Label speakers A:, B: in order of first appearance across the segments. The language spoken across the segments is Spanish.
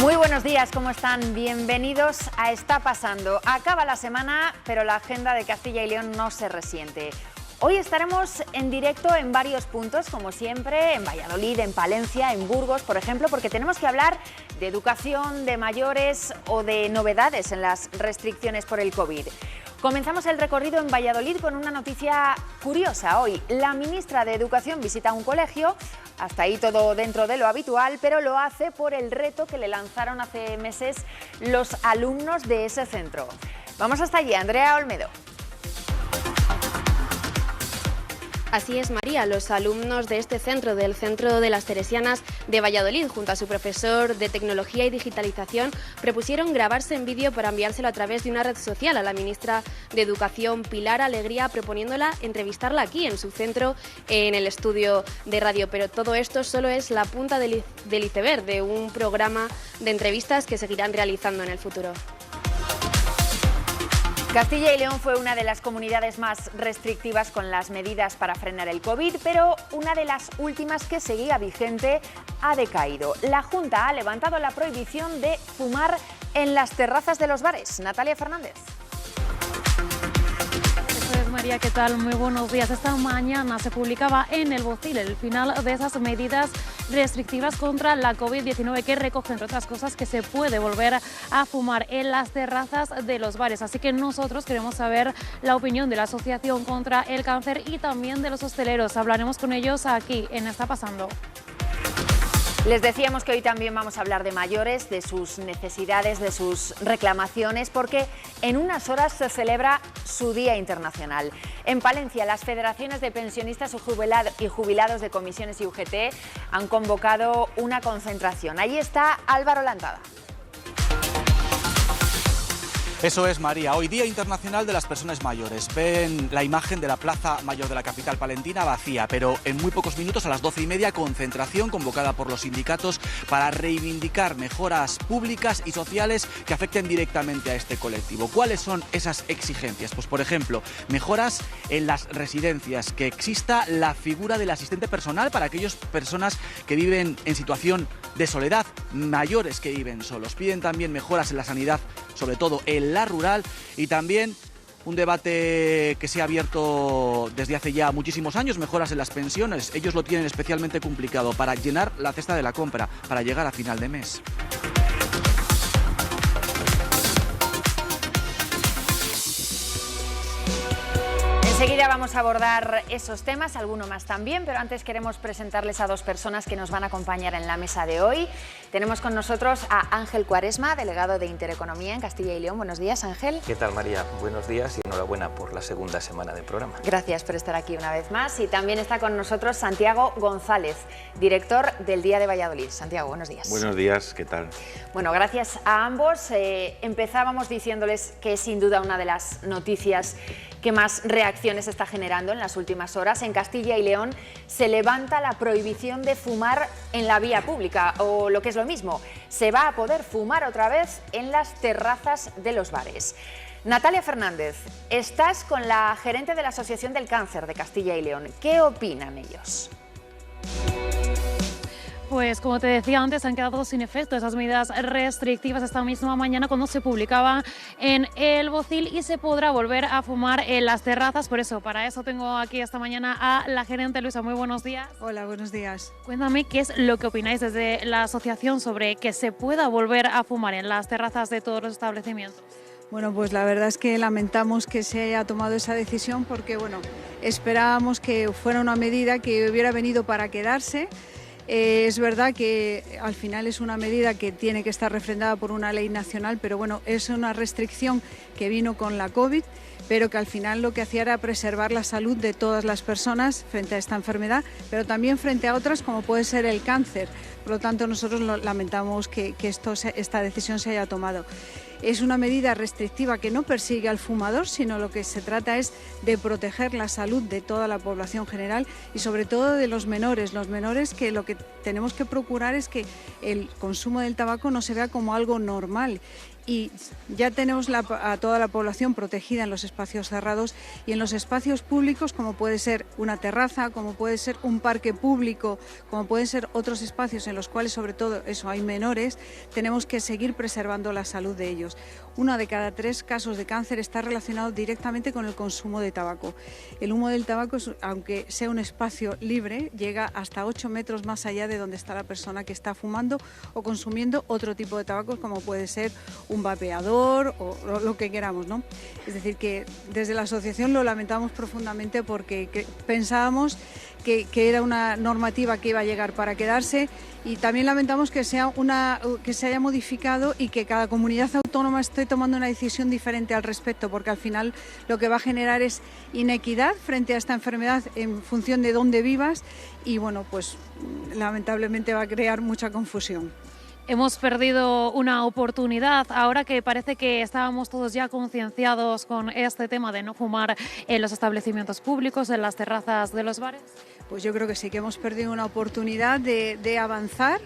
A: Muy buenos días, ¿cómo están? Bienvenidos a Está Pasando. Acaba la semana, pero la agenda de Castilla y León no se resiente. Hoy estaremos en directo en varios puntos, como siempre, en Valladolid, en Palencia, en Burgos, por ejemplo, porque tenemos que hablar de educación, de mayores o de novedades en las restricciones por el COVID. Comenzamos el recorrido en Valladolid con una noticia curiosa hoy. La ministra de Educación visita un colegio, hasta ahí todo dentro de lo habitual, pero lo hace por el reto que le lanzaron hace meses los alumnos de ese centro. Vamos hasta allí, Andrea Olmedo.
B: Así es, María. Los alumnos de este centro, del Centro de las Teresianas de Valladolid, junto a su profesor de Tecnología y Digitalización, propusieron grabarse en vídeo para enviárselo a través de una red social a la ministra de Educación, Pilar Alegría, proponiéndola entrevistarla aquí en su centro, en el estudio de radio. Pero todo esto solo es la punta del iceberg de un programa de entrevistas que seguirán realizando en el futuro.
A: Castilla y León fue una de las comunidades más restrictivas con las medidas para frenar el COVID, pero una de las últimas que seguía vigente ha decaído. La Junta ha levantado la prohibición de fumar en las terrazas de los bares. Natalia Fernández.
C: María, ¿qué tal? Muy buenos días. Esta mañana se publicaba en El Bocil el final de esas medidas restrictivas contra la COVID-19 que recoge, entre otras cosas, que se puede volver a fumar en las terrazas de los bares. Así que nosotros queremos saber la opinión de la Asociación contra el Cáncer y también de los hosteleros. Hablaremos con ellos aquí en Está Pasando.
A: Les decíamos que hoy también vamos a hablar de mayores, de sus necesidades, de sus reclamaciones, porque en unas horas se celebra su Día Internacional. En Palencia, las federaciones de pensionistas y jubilados de comisiones y UGT han convocado una concentración. Allí está Álvaro Lantada.
D: Eso es, María. Hoy Día Internacional de las Personas Mayores. Ven la imagen de la Plaza Mayor de la capital palentina vacía, pero en muy pocos minutos, a las 12:30, concentración convocada por los sindicatos para reivindicar mejoras públicas y sociales que afecten directamente a este colectivo. ¿Cuáles son esas exigencias? Pues, por ejemplo, mejoras en las residencias, que exista la figura del asistente personal para aquellas personas que viven en situación de soledad, mayores que viven solos. Piden también mejoras en la sanidad, sobre todo en la rural, y también un debate que se ha abierto desde hace ya muchísimos años, mejoras en las pensiones. Ellos lo tienen especialmente complicado para llenar la cesta de la compra, para llegar a final de mes.
A: Enseguida vamos a abordar esos temas, alguno más también, pero antes queremos presentarles a dos personas que nos van a acompañar en la mesa de hoy. Tenemos con nosotros a Ángel Cuaresma, delegado de Intereconomía en Castilla y León. Buenos días, Ángel.
E: ¿Qué tal, María? Buenos días y enhorabuena por la segunda semana del programa.
A: Gracias por estar aquí una vez más. Y también está con nosotros Santiago González, director del Día de Valladolid. Santiago, buenos días.
F: Buenos días, ¿qué tal?
A: Bueno, gracias a ambos. Empezábamos diciéndoles que es sin duda una de las noticias que más reacciones está generando en las últimas horas. En Castilla y León se levanta la prohibición de fumar en la vía pública, o lo que es lo mismo, se va a poder fumar otra vez en las terrazas de los bares. Natalia Fernández, estás con la gerente de la Asociación del Cáncer de Castilla y León. ¿Qué opinan ellos?
C: Pues como te decía antes, han quedado sin efecto esas medidas restrictivas esta misma mañana cuando se publicaba en El Bocil y se podrá volver a fumar en las terrazas. Por eso, para eso tengo aquí esta mañana a la gerente Luisa. Muy buenos días.
G: Hola, buenos días.
C: Cuéntame qué es lo que opináis desde la asociación sobre que se pueda volver a fumar en las terrazas de todos los establecimientos.
G: Bueno, pues la verdad es que lamentamos que se haya tomado esa decisión porque, esperábamos que fuera una medida que hubiera venido para quedarse. Es verdad que al final es una medida que tiene que estar refrendada por una ley nacional, pero es una restricción que vino con la COVID, pero que al final lo que hacía era preservar la salud de todas las personas frente a esta enfermedad, pero también frente a otras como puede ser el cáncer. Por lo tanto, nosotros lamentamos que esta decisión se haya tomado. Es una medida restrictiva que no persigue al fumador, sino lo que se trata es de proteger la salud de toda la población general y sobre todo de los menores. Los menores, que lo que tenemos que procurar es que el consumo del tabaco no se vea como algo normal y ya tenemos a toda la población protegida en los espacios cerrados y en los espacios públicos, como puede ser una terraza, como puede ser un parque público, como pueden ser otros espacios en los cuales sobre todo eso hay menores, tenemos que seguir preservando la salud de ellos. 1 de cada 3 casos de cáncer está relacionado directamente con el consumo de tabaco. El humo del tabaco, aunque sea un espacio libre, llega hasta 8 metros más allá de donde está la persona que está fumando o consumiendo otro tipo de tabaco, como puede ser un vapeador o lo que queramos, ¿no? Es decir, que desde la asociación lo lamentamos profundamente porque pensábamos que era una normativa que iba a llegar para quedarse, y también lamentamos que se haya modificado y que cada comunidad autónoma esté tomando una decisión diferente al respecto, porque al final lo que va a generar es inequidad frente a esta enfermedad en función de dónde vivas y bueno, pues lamentablemente va a crear mucha confusión.
C: Hemos perdido una oportunidad ahora que parece que estábamos todos ya concienciados con este tema de no fumar en los establecimientos públicos, en las terrazas de los bares.
G: Pues yo creo que sí que hemos perdido una oportunidad de avanzar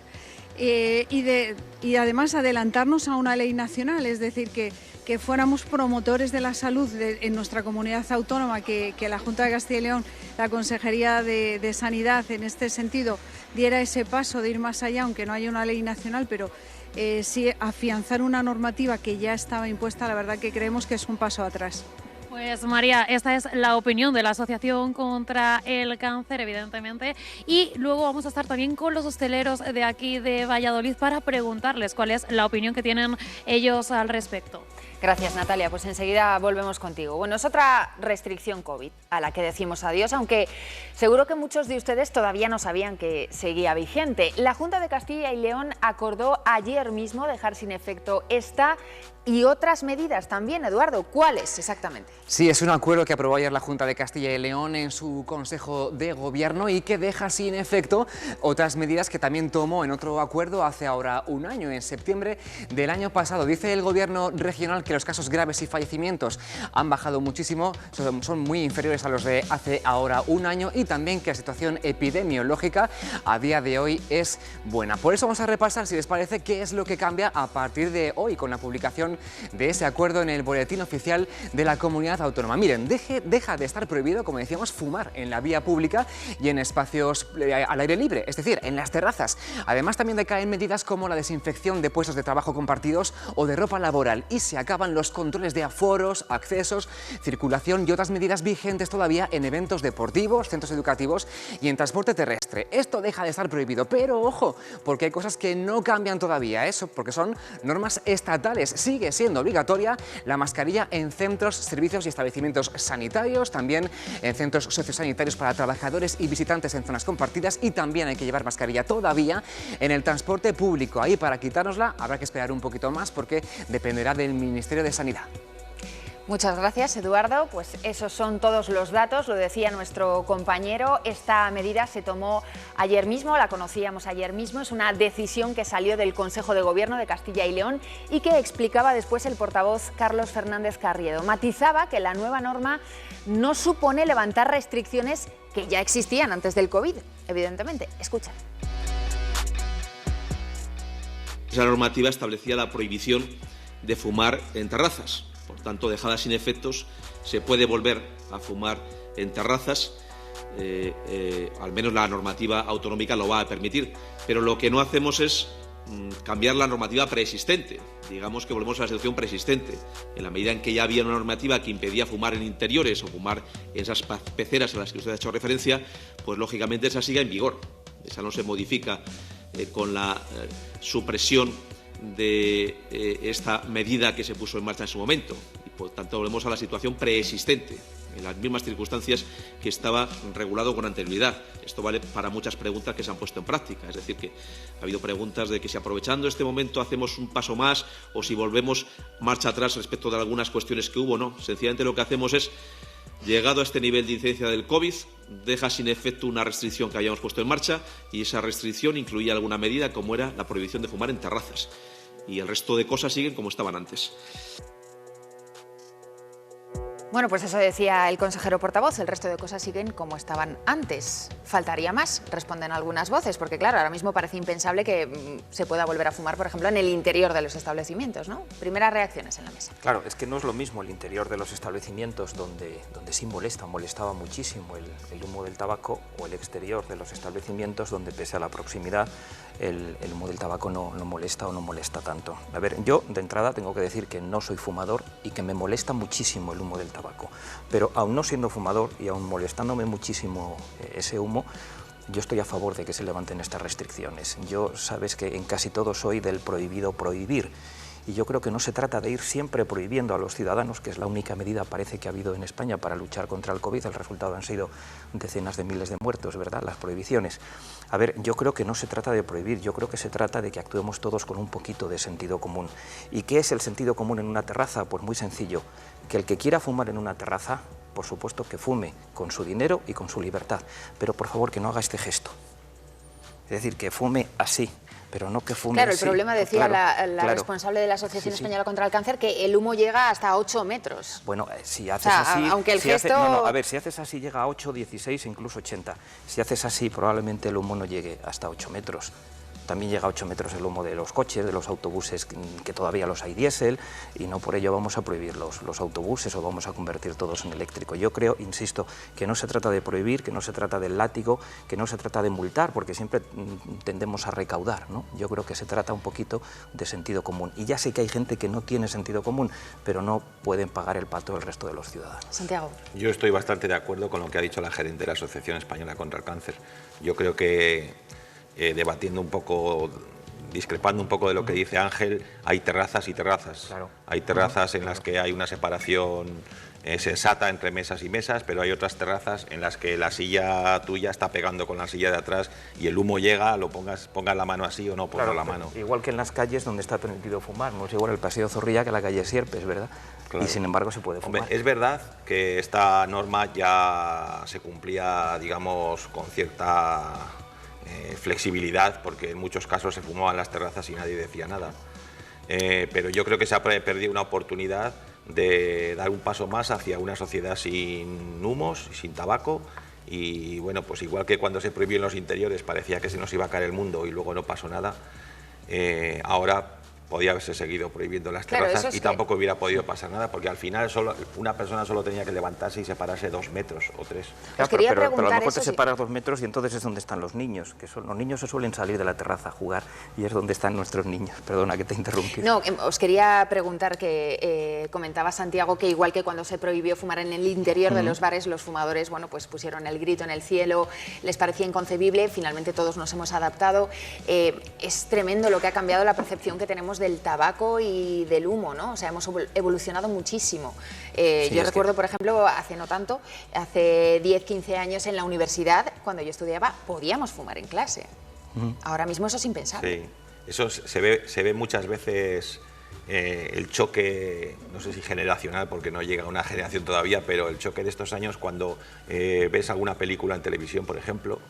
G: y además adelantarnos a una ley nacional, es decir, que fuéramos promotores de la salud en nuestra comunidad autónoma, que la Junta de Castilla y León, la Consejería de Sanidad en este sentido diera ese paso de ir más allá, aunque no haya una ley nacional, pero sí afianzar una normativa que ya estaba impuesta. La verdad que creemos que es un paso atrás.
C: Pues María, esta es la opinión de la Asociación contra el Cáncer, evidentemente, y luego vamos a estar también con los hosteleros de aquí de Valladolid para preguntarles cuál es la opinión que tienen ellos al respecto.
A: Gracias, Natalia. Pues enseguida volvemos contigo. Bueno, es otra restricción COVID a la que decimos adiós, aunque seguro que muchos de ustedes todavía no sabían que seguía vigente. La Junta de Castilla y León acordó ayer mismo dejar sin efecto esta y otras medidas también. Eduardo, ¿cuáles exactamente?
F: Sí, es un acuerdo que aprobó ayer la Junta de Castilla y León en su Consejo de Gobierno y que deja sin efecto otras medidas que también tomó en otro acuerdo hace ahora un año, en septiembre del año pasado. Dice el Gobierno regional que los casos graves y fallecimientos han bajado muchísimo, son muy inferiores a los de hace ahora un año, y también que la situación epidemiológica a día de hoy es buena. Por eso vamos a repasar, si les parece, qué es lo que cambia a partir de hoy con la publicación de ese acuerdo en el Boletín Oficial de la Comunidad Autónoma. Miren, deja de estar prohibido, como decíamos, fumar en la vía pública y en espacios al aire libre, es decir, en las terrazas. Además, también decaen medidas como la desinfección de puestos de trabajo compartidos o de ropa laboral, y se acaban los controles de aforos, accesos, circulación y otras medidas vigentes todavía en eventos deportivos, centros educativos y en transporte terrestre. Esto deja de estar prohibido, pero ojo, porque hay cosas que no cambian todavía, eso porque son normas estatales. Sigue siendo obligatoria la mascarilla en centros, servicios y establecimientos sanitarios, también en centros sociosanitarios para trabajadores y visitantes en zonas compartidas, y también hay que llevar mascarilla todavía en el transporte público. Ahí, para quitárnosla habrá que esperar un poquito más porque dependerá del Ministerio de Sanidad.
A: Muchas gracias, Eduardo. Pues esos son todos los datos, lo decía nuestro compañero. Esta medida se tomó ayer mismo, la conocíamos ayer mismo. Es una decisión que salió del Consejo de Gobierno de Castilla y León y que explicaba después el portavoz Carlos Fernández Carriedo. Matizaba que la nueva norma no supone levantar restricciones que ya existían antes del COVID, evidentemente. Escucha.
H: Esa normativa establecía la prohibición de fumar en terrazas. Por tanto, dejada sin efectos, se puede volver a fumar en terrazas, al menos la normativa autonómica lo va a permitir, pero lo que no hacemos es cambiar la normativa preexistente. Digamos que volvemos a la situación preexistente. En la medida en que ya había una normativa que impedía fumar en interiores o fumar en esas peceras a las que usted ha hecho referencia, pues lógicamente esa sigue en vigor. Esa no se modifica con la supresión de esta medida que se puso en marcha en su momento, y por tanto volvemos a la situación preexistente, en las mismas circunstancias que estaba regulado con anterioridad. Esto vale para muchas preguntas que se han puesto en práctica, es decir, que ha habido preguntas de que si aprovechando este momento hacemos un paso más o si volvemos marcha atrás respecto de algunas cuestiones que hubo. No, sencillamente lo que hacemos es, llegado a este nivel de incidencia del COVID, deja sin efecto una restricción que habíamos puesto en marcha, y esa restricción incluía alguna medida como era la prohibición de fumar en terrazas, y el resto de cosas siguen como estaban antes.
A: Bueno, pues eso decía el consejero portavoz, el resto de cosas siguen como estaban antes. Faltaría más, responden algunas voces, porque claro, ahora mismo parece impensable que se pueda volver a fumar, por ejemplo, en el interior de los establecimientos, ¿no? Primeras reacciones en la mesa.
E: Claro, es que no es lo mismo el interior de los establecimientos donde sí molestaba muchísimo el humo del tabaco, o el exterior de los establecimientos donde, pese a la proximidad, el humo del tabaco no molesta o no molesta tanto. A ver, yo de entrada tengo que decir que no soy fumador y que me molesta muchísimo el humo del tabaco, pero aún no siendo fumador y aún molestándome muchísimo ese humo, yo estoy a favor de que se levanten estas restricciones. Yo sabes que en casi todo soy del prohibido prohibir. Y yo creo que no se trata de ir siempre prohibiendo a los ciudadanos, que es la única medida, parece, que ha habido en España para luchar contra el COVID. El resultado han sido decenas de miles de muertos, ¿verdad?, las prohibiciones. A ver, yo creo que no se trata de prohibir, yo creo que se trata de que actuemos todos con un poquito de sentido común. ¿Y qué es el sentido común en una terraza? Pues muy sencillo, que el que quiera fumar en una terraza, por supuesto que fume con su dinero y con su libertad, pero por favor que no haga este gesto. Es decir, que fume así, pero no que fume
A: Claro,
E: así.
A: el problema, decía
E: Claro, claro.
A: responsable de la Asociación
E: Sí, sí.
A: Española contra el Cáncer, que el humo llega hasta 8 metros.
E: Bueno, si haces
A: O sea,
E: así...
A: aunque el gesto...
E: a ver, si haces así llega a 8, 16, incluso 80. Si haces así, probablemente el humo no llegue hasta 8 metros. También llega a 8 metros el humo de los coches, de los autobuses, que todavía los hay diésel, y no por ello vamos a prohibir los autobuses o vamos a convertir todos en eléctrico. Yo creo, insisto, que no se trata de prohibir, que no se trata del látigo, que no se trata de multar, porque siempre tendemos a recaudar, ¿no? Yo creo que se trata un poquito de sentido común. Y ya sé que hay gente que no tiene sentido común, pero no pueden pagar el pato el resto de los ciudadanos.
A: Santiago.
H: Yo estoy bastante de acuerdo con lo que ha dicho la gerente de la Asociación Española contra el Cáncer. Yo creo que, debatiendo un poco, discrepando un poco de lo que dice Ángel, hay terrazas y terrazas.
E: Claro.
H: Hay terrazas en las que hay una separación sensata entre mesas y mesas, pero hay otras terrazas en las que la silla tuya está pegando con la silla de atrás y el humo llega, pongas la mano así o no pongas la mano.
E: Igual que en las calles donde está permitido fumar, no es igual el Paseo Zorrilla que la calle Sierpes, ¿verdad?
H: Claro.
E: Y sin embargo se puede fumar.
H: Hombre, es verdad que esta norma ya se cumplía, digamos, con cierta flexibilidad, porque en muchos casos se fumaba en las terrazas y nadie decía nada. Pero yo creo que se ha perdido una oportunidad de dar un paso más hacia una sociedad sin humos, sin tabaco, y bueno, pues igual que cuando se prohibió en los interiores parecía que se nos iba a caer el mundo y luego no pasó nada, ahora podía haberse seguido prohibiendo las terrazas y tampoco hubiera podido pasar nada, porque al final una persona solo tenía que levantarse y separarse 2 metros o 3.
E: Claro, pero a lo mejor te separas 2 metros y entonces es donde están los niños, los niños se suelen salir de la terraza a jugar y es donde están nuestros niños. Perdona que te interrumpí.
A: No, os quería preguntar que comentaba Santiago que igual que cuando se prohibió fumar en el interior de los bares, los fumadores, bueno, pues pusieron el grito en el cielo, les parecía inconcebible, finalmente todos nos hemos adaptado. Es tremendo lo que ha cambiado la percepción que tenemos del tabaco y del humo, ¿no? O sea, hemos evolucionado muchísimo. Yo recuerdo, por ejemplo, hace no tanto, hace 10, 15 años en la universidad, cuando yo estudiaba, podíamos fumar en clase. Ahora mismo eso es impensable.
H: Sí, eso se ve muchas veces, el choque, no sé si generacional, porque no llega a una generación todavía, pero el choque de estos años cuando ves alguna película en televisión, por ejemplo,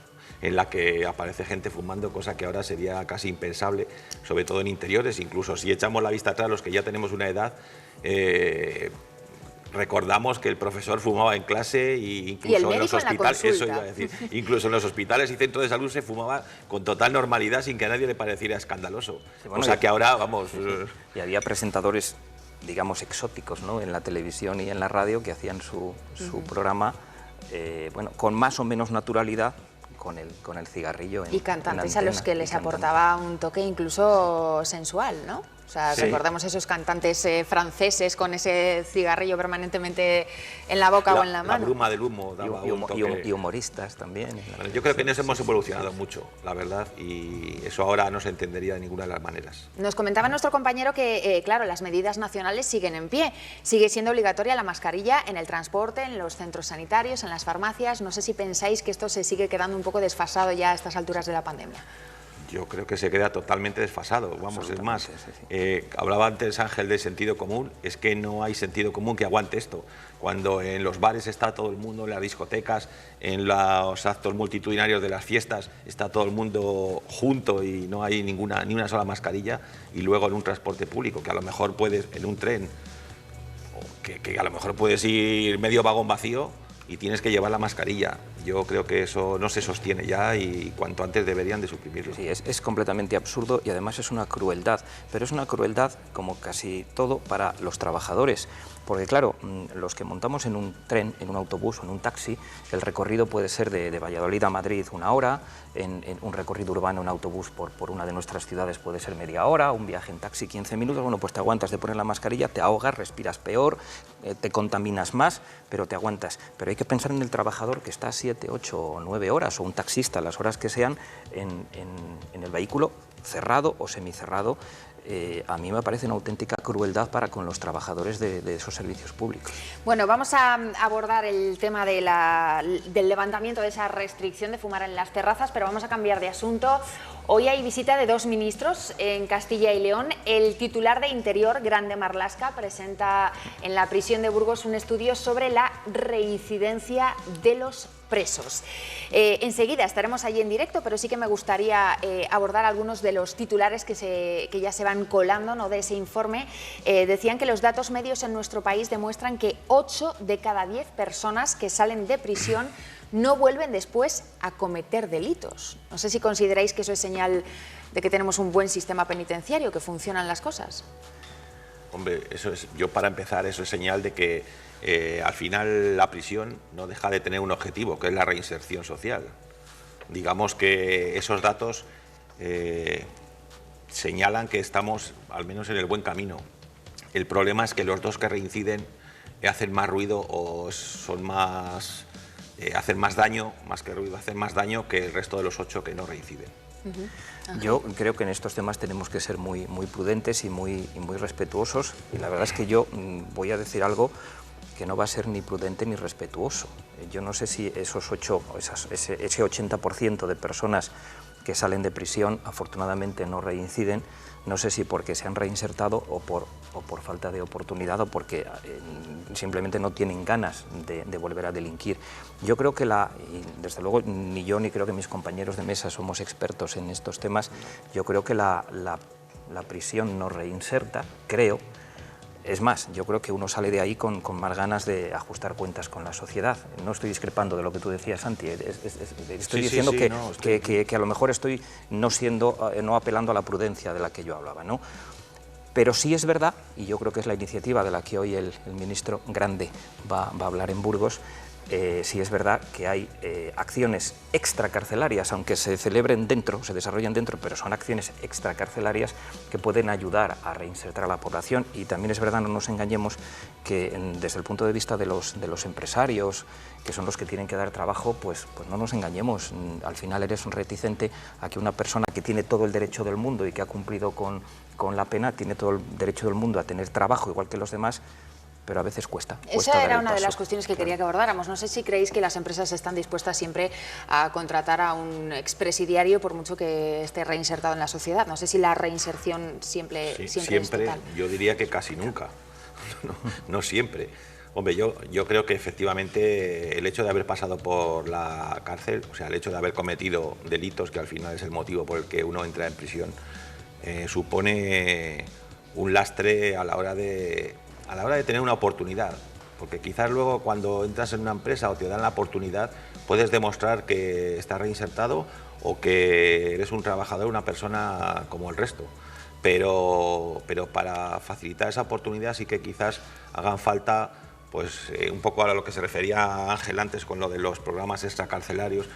H: en la que aparece gente fumando, cosa que ahora sería casi impensable, sobre todo en interiores. Incluso si echamos la vista atrás, los que ya tenemos una edad, recordamos que el profesor fumaba en clase e incluso en los hospitales, eso iba a decir, incluso en los hospitales y centros de salud se fumaba con total normalidad sin que a nadie le pareciera escandaloso. Sí, bueno, o sea que ahora, vamos...
E: Y había presentadores, digamos, exóticos, ¿no?, en la televisión y en la radio que hacían su programa, bueno, con más o menos naturalidad, con el cigarrillo
A: y cantantes a los que les aportaba un toque incluso sensual, ¿no? O sea, recordamos esos cantantes franceses con ese cigarrillo permanentemente en la boca o en la mano.
H: La bruma del humo daba un toque.
E: Y humoristas también.
H: Yo creo que en eso hemos evolucionado mucho, la verdad, y eso ahora no se entendería de ninguna de las maneras.
A: Nos comentaba nuestro compañero que, claro, las medidas nacionales siguen en pie. Sigue siendo obligatoria la mascarilla en el transporte, en los centros sanitarios, en las farmacias. No sé si pensáis que esto se sigue quedando un poco desfasado ya a estas alturas de la pandemia.
H: Yo creo que se queda totalmente desfasado, vamos, es más, hablaba antes Ángel de sentido común, es que no hay sentido común que aguante esto. Cuando en los bares está todo el mundo, en las discotecas, en los actos multitudinarios de las fiestas, está todo el mundo junto y no hay ni una sola mascarilla, y luego en un transporte público, que a lo mejor puedes, en un tren, que a lo mejor puedes ir medio vagón vacío y tienes que llevar la mascarilla. Yo creo que eso no se sostiene ya y cuanto antes deberían de suprimirlo.
E: Sí, es completamente absurdo y además es una crueldad, pero es una crueldad, como casi todo, para los trabajadores. Porque claro, los que montamos en un tren, en un autobús o en un taxi, el recorrido puede ser de Valladolid a Madrid 1 hora, en un recorrido urbano en autobús por una de nuestras ciudades puede ser media hora, un viaje en taxi 15 minutos, bueno, pues te aguantas de poner la mascarilla, te ahogas, respiras peor, te contaminas más, pero te aguantas. Pero hay que pensar en el trabajador que está 7, 8 o 9 horas, o un taxista, las horas que sean, en el vehículo cerrado o semicerrado. A mí me parece una auténtica crueldad para con los trabajadores de esos servicios públicos.
A: Bueno, vamos a abordar el tema del levantamiento de esa restricción de fumar en las terrazas, pero vamos a cambiar de asunto. Hoy hay visita de 2 ministros en Castilla y León. El titular de Interior, Grande Marlaska, presenta en la prisión de Burgos un estudio sobre la reincidencia de los presos. Enseguida estaremos allí en directo, pero sí que me gustaría abordar algunos de los titulares que ya se van colando, ¿no?, de ese informe. Decían que los datos medios en nuestro país demuestran que 8 de cada 10 personas que salen de prisión no vuelven después a cometer delitos. No sé si consideráis que eso es señal de que tenemos un buen sistema penitenciario, que funcionan las cosas.
H: Hombre, yo para empezar, eso es señal de que al final la prisión no deja de tener un objetivo, que es la reinserción social. Digamos que esos datos señalan que estamos al menos en el buen camino. El problema es que los 2 que reinciden hacen más ruido o son más... hacen más daño, más que ruido, hacen más daño que el resto de los 8 que no reinciden.
E: Yo creo que en estos temas tenemos que ser muy trudentes y muy respetuosos, y la verdad es que yo voy a decir algo que no va a ser ni prudente ni respetuoso. Yo no sé si ese 80% de personas que salen de prisión afortunadamente no reinciden, no sé si porque se han reinsertado o por falta de oportunidad o porque simplemente no tienen ganas de volver a delinquir. Yo creo que desde luego ni yo ni creo que mis compañeros de mesa somos expertos en estos temas. Yo creo que la prisión no reinserta, creo. Es más, yo creo que uno sale de ahí con más ganas de ajustar cuentas con la sociedad. No estoy discrepando de lo que tú decías, Santi. Estoy diciendo que a lo mejor estoy no apelando a la prudencia de la que yo hablaba, ¿no? Pero sí es verdad, y yo creo que es la iniciativa de la que hoy el ministro Grande va a hablar en Burgos, sí es verdad que hay acciones extracarcelarias, aunque se celebren dentro, se desarrollen dentro, pero son acciones extracarcelarias que pueden ayudar a reinsertar a la población. Y también es verdad, no nos engañemos, que desde el punto de vista de los empresarios, que son los que tienen que dar trabajo, pues no nos engañemos. Al final eres un reticente a que una persona que tiene todo el derecho del mundo y que ha cumplido con la pena, tiene todo el derecho del mundo a tener trabajo igual que los demás, pero a veces cuesta.
A: Esa era una de las cuestiones que quería que abordáramos. No sé si creéis que las empresas están dispuestas siempre a contratar a un expresidiario por mucho que esté reinsertado en la sociedad. No sé si la reinserción siempre es total.
H: Yo diría que casi nunca, no siempre. Hombre, yo creo que efectivamente el hecho de haber pasado por la cárcel, o sea, el hecho de haber cometido delitos, que al final es el motivo por el que uno entra en prisión, supone un lastre a la hora de tener una oportunidad, porque quizás luego cuando entras en una empresa o te dan la oportunidad puedes demostrar que estás reinsertado o que eres un trabajador, una persona como el resto, pero para facilitar esa oportunidad sí que quizás hagan falta, pues un poco a lo que se refería Ángel antes con lo de los programas extracarcelarios,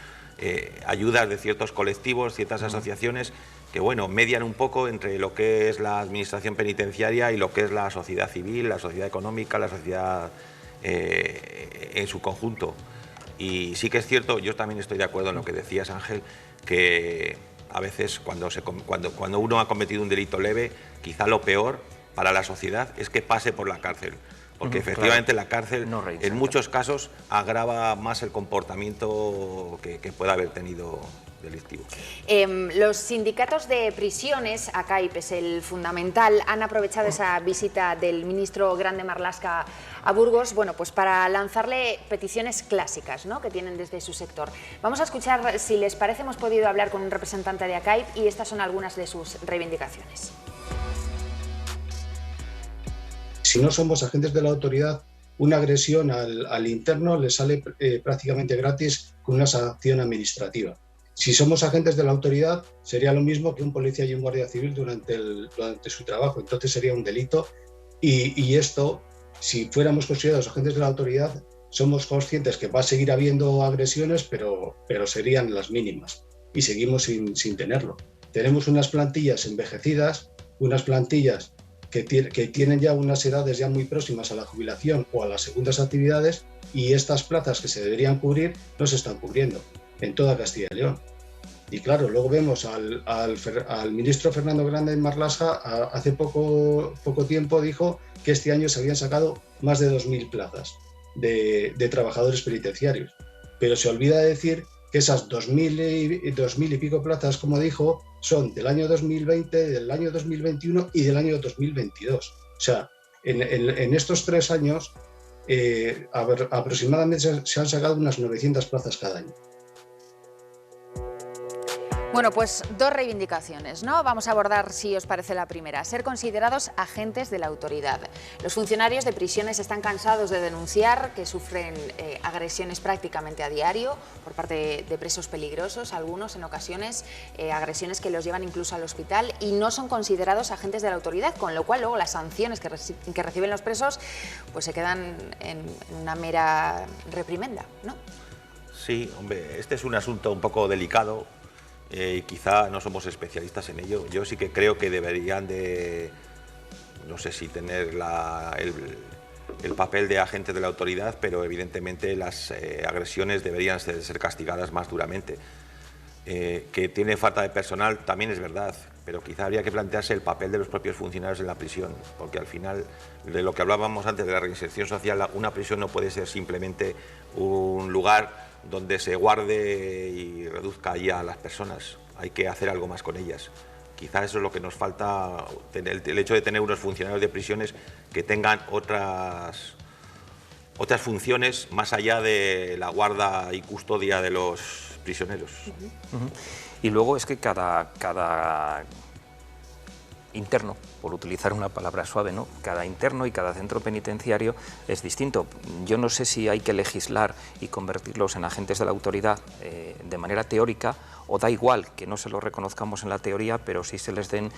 H: ayudas de ciertos colectivos, ciertas asociaciones que bueno, median un poco entre lo que es la administración penitenciaria y lo que es la sociedad civil, la sociedad económica, la sociedad en su conjunto. Y sí que es cierto, yo también estoy de acuerdo en lo que decías, Ángel, que a veces cuando uno ha cometido un delito leve, quizá lo peor para la sociedad es que pase por la cárcel. Porque efectivamente la cárcel en muchos casos agrava más el comportamiento que pueda haber tenido delictivo.
A: Los sindicatos de prisiones, ACAIP es el fundamental, han aprovechado esa visita del ministro Grande Marlaska a Burgos, bueno, pues para lanzarle peticiones clásicas, ¿no?, que tienen desde su sector. Vamos a escuchar, si les parece, hemos podido hablar con un representante de ACAIP y estas son algunas de sus reivindicaciones.
I: si no somos agentes de la autoridad, una agresión al interno le sale prácticamente gratis con una sanción administrativa. Si somos agentes de la autoridad, sería lo mismo que un policía y un guardia civil durante su trabajo, entonces sería un delito y esto, si fuéramos considerados agentes de la autoridad, somos conscientes que va a seguir habiendo agresiones, pero serían las mínimas y seguimos sin tenerlo. Tenemos unas plantillas envejecidas, unas plantillas que tienen ya unas edades ya muy próximas a la jubilación o a las segundas actividades y estas plazas que se deberían cubrir no se están cubriendo en toda Castilla y León. Y claro, luego vemos al ministro Fernando Grande Marlaska, hace poco tiempo dijo que este año se habían sacado más de 2.000 plazas de trabajadores penitenciarios. Pero se olvida de decir que esas 2.000 y pico plazas, como dijo, son del año 2020, del año 2021 y del año 2022. O sea, en estos 3 años aproximadamente se han sacado unas 900 plazas cada año.
A: Bueno, pues 2 reivindicaciones, ¿no? Vamos a abordar, si os parece, la primera. Ser considerados agentes de la autoridad. Los funcionarios de prisiones están cansados de denunciar que sufren agresiones prácticamente a diario por parte de presos peligrosos, algunos en ocasiones agresiones que los llevan incluso al hospital y no son considerados agentes de la autoridad, con lo cual luego las sanciones que reciben los presos pues se quedan en una mera reprimenda, ¿no?
J: Sí, hombre, este es un asunto un poco delicado. Quizá no somos especialistas en ello. Yo sí que creo que deberían de, no sé si tener el papel de agente de la autoridad, pero evidentemente las agresiones deberían ser castigadas más duramente. Que tiene falta de personal también es verdad, pero quizá habría que plantearse el papel de los propios funcionarios en la prisión, porque al final, de lo que hablábamos antes de la reinserción social, una prisión no puede ser simplemente un lugar donde se guarde y reduzca ahí a las personas. Hay que hacer algo más con ellas. Quizás eso es lo que nos falta, el hecho de tener unos funcionarios de prisiones que tengan otras funciones más allá de la guarda y custodia de los prisioneros.
E: Y luego es que cada interno, por utilizar una palabra suave, ¿no? Cada interno y cada centro penitenciario es distinto. Yo no sé si hay que legislar y convertirlos en agentes de la autoridad de manera teórica, o da igual que no se lo reconozcamos en la teoría, pero sí se les den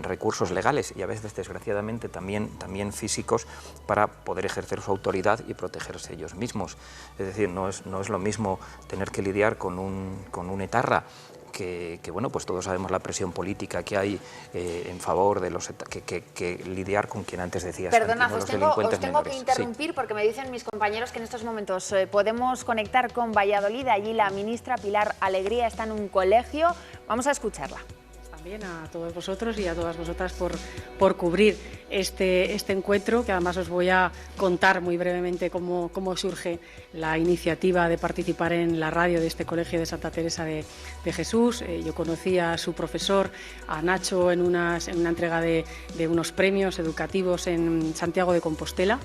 E: recursos legales y a veces, desgraciadamente, también físicos para poder ejercer su autoridad y protegerse ellos mismos. Es decir, no es lo mismo tener que lidiar con un etarra que bueno, pues todos sabemos la presión política que hay en favor de los que lidiar con quien antes decías.
A: Perdona, os tengo que interrumpir, sí, porque me dicen mis compañeros que en estos momentos podemos conectar con Valladolid. Allí la ministra Pilar Alegría está en un colegio. Vamos a escucharla.
K: También a todos vosotros y a todas vosotras por cubrir este encuentro, que además os voy a contar muy brevemente cómo surge la iniciativa de participar en la radio de este colegio de Santa Teresa de Jesús. Yo conocí a su profesor, a Nacho, en una entrega de unos premios educativos en Santiago de Compostela.